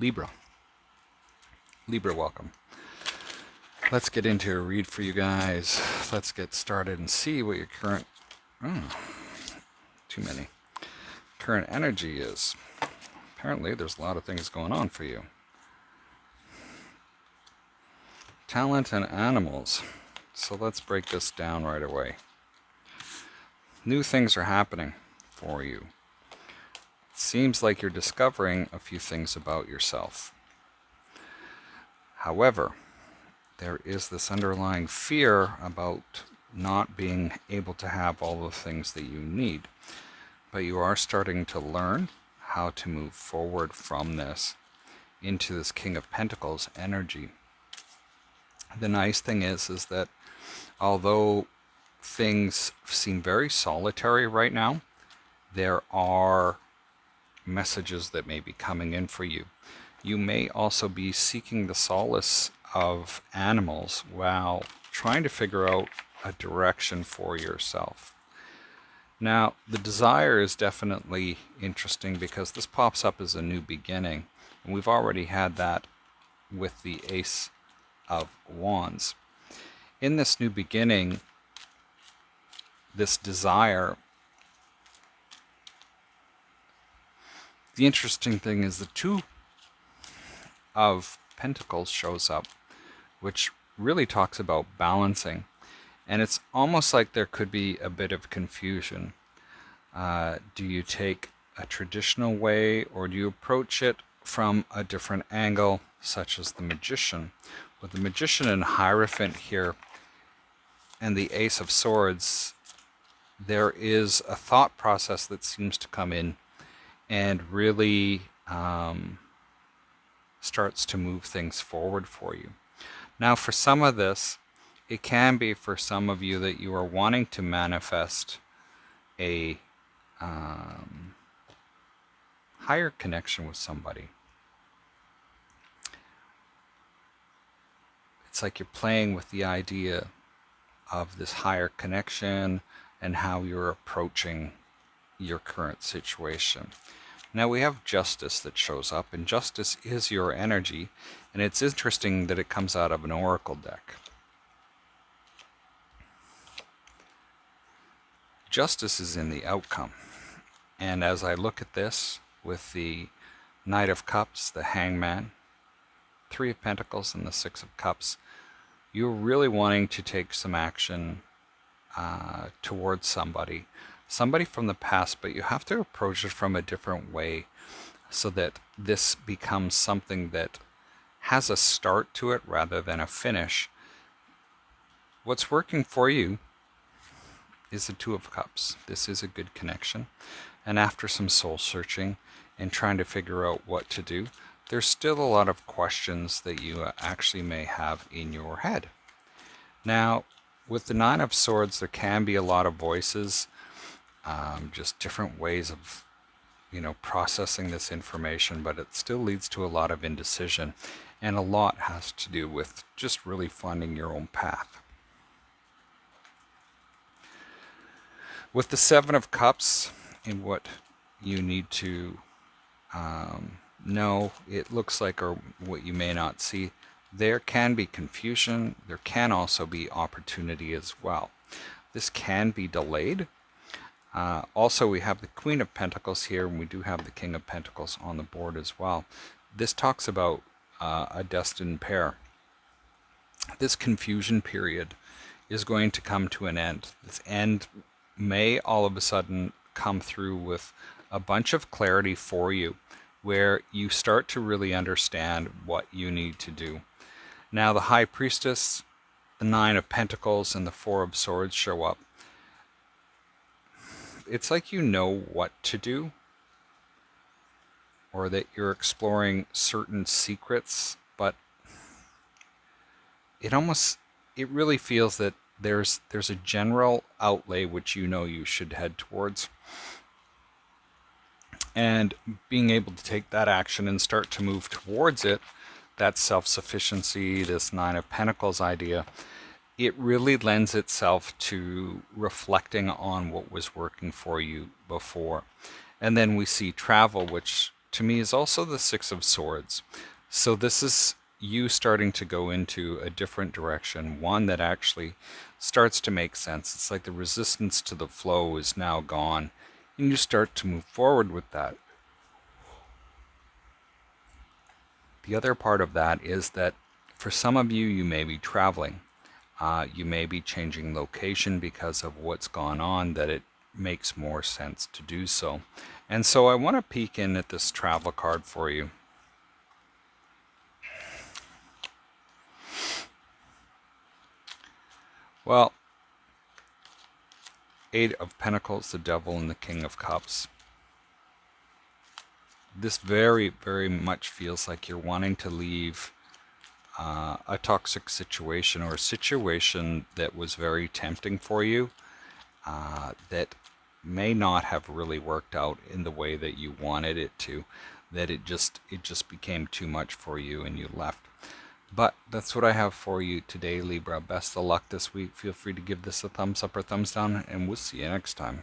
Libra. Libra, welcome. Let's get into a read for you guys. Let's get started and see what your current, too many, current energy is. Apparently there's a lot of things going on for you. Talent and animals. So let's break this down right away. New things are happening for you. It seems like you're discovering a few things about yourself. However, there is this underlying fear about not being able to have all the things that you need. But you are starting to learn how to move forward from this into this King of Pentacles energy. The nice thing is that although things seem very solitary right now, there are messages that may be coming in for you. You may also be seeking the solace of animals while trying to figure out a direction for yourself. Now, the desire is definitely interesting because this pops up as a new beginning. And we've already had that with the Ace of Wands. In this new beginning, this desire, the interesting thing is the Two of Pentacles shows up, which really talks about balancing. And it's almost like there could be a bit of confusion. Do you take a traditional way, or do you approach it from a different angle, such as the Magician? With the Magician and Hierophant here, and the Ace of Swords, there is a thought process that seems to come in and really starts to move things forward for you. Now, for some of this, it can be for some of you that you are wanting to manifest a higher connection with somebody. It's like you're playing with the idea of this higher connection and how you're approaching your current situation. Now we have Justice that shows up, and Justice is your energy, and it's interesting that it comes out of an oracle deck. Justice is in the outcome. And as I look at this with the Knight of Cups, the Hangman, Three of Pentacles, and the Six of Cups, you're really wanting to take some action towards somebody from the past, but you have to approach it from a different way so that this becomes something that has a start to it rather than a finish. What's working for you is the Two of Cups. This is a good connection. And after some soul searching and trying to figure out what to do, there's still a lot of questions that you actually may have in your head. Now, with the Nine of Swords, there can be a lot of voices, just different ways of, processing this information, but it still leads to a lot of indecision. And a lot has to do with just really finding your own path. With the Seven of Cups, and what you need to know, it looks like, or what you may not see, there can be confusion. There can also be opportunity as well. This can be delayed. Also, we have the Queen of Pentacles here, and we do have the King of Pentacles on the board as well. This talks about a destined pair. This confusion period is going to come to an end. This end may all of a sudden come through with a bunch of clarity for you, where you start to really understand what you need to do. Now, the High Priestess, the Nine of Pentacles, and the Four of Swords show up. It's like you know what to do, or that you're exploring certain secrets, but it really feels that there's a general outlay which you should head towards. And being able to take that action and start to move towards it, that self-sufficiency, this Nine of Pentacles idea, it really lends itself to reflecting on what was working for you before. And then we see travel, which to me is also the Six of Swords. So this is you starting to go into a different direction, one that actually starts to make sense. It's like the resistance to the flow is now gone, and you start to move forward with that. The other part of that is that for some of you, you may be traveling. You may be changing location because of what's gone on, that it makes more sense to do so. And so I want to peek in at this travel card for you. Well, Eight of Pentacles, the Devil, and the King of Cups. This very, very much feels like you're wanting to leave a toxic situation, or a situation that was very tempting for you, that may not have really worked out in the way that you wanted it to, that it just became too much for you and you left. But that's what I have for you today, Libra. Best of luck this week. Feel free to give this a thumbs up or thumbs down, and we'll see you next time.